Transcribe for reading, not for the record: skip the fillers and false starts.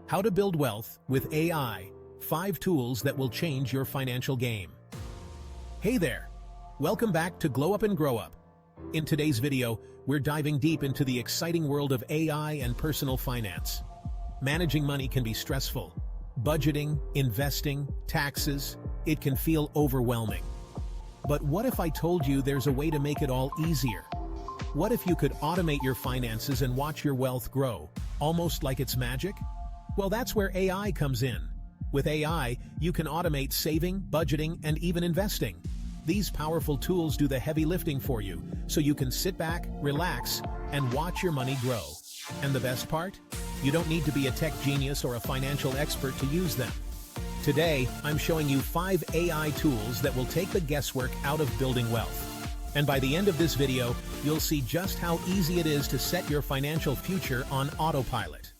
How to build wealth with AI, 5 tools that will change your financial game. Hey there! Welcome back to Glow Up and Grow Up. In today's video, we're diving deep into the exciting world of AI and personal finance. Managing money can be stressful. Budgeting, investing, taxes, it can feel overwhelming. But what if I told you there's a way to make it all easier? What if you could automate your finances and watch your wealth grow, almost like it's magic? Well, that's where AI comes in. With AI, you can automate saving, budgeting, and even investing. These powerful tools do the heavy lifting for you, so you can sit back, relax, and watch your money grow. And the best part? You don't need to be a tech genius or a financial expert to use them. Today, I'm showing you 5 AI tools that will take the guesswork out of building wealth. And by the end of this video, you'll see just how easy it is to set your financial future on autopilot.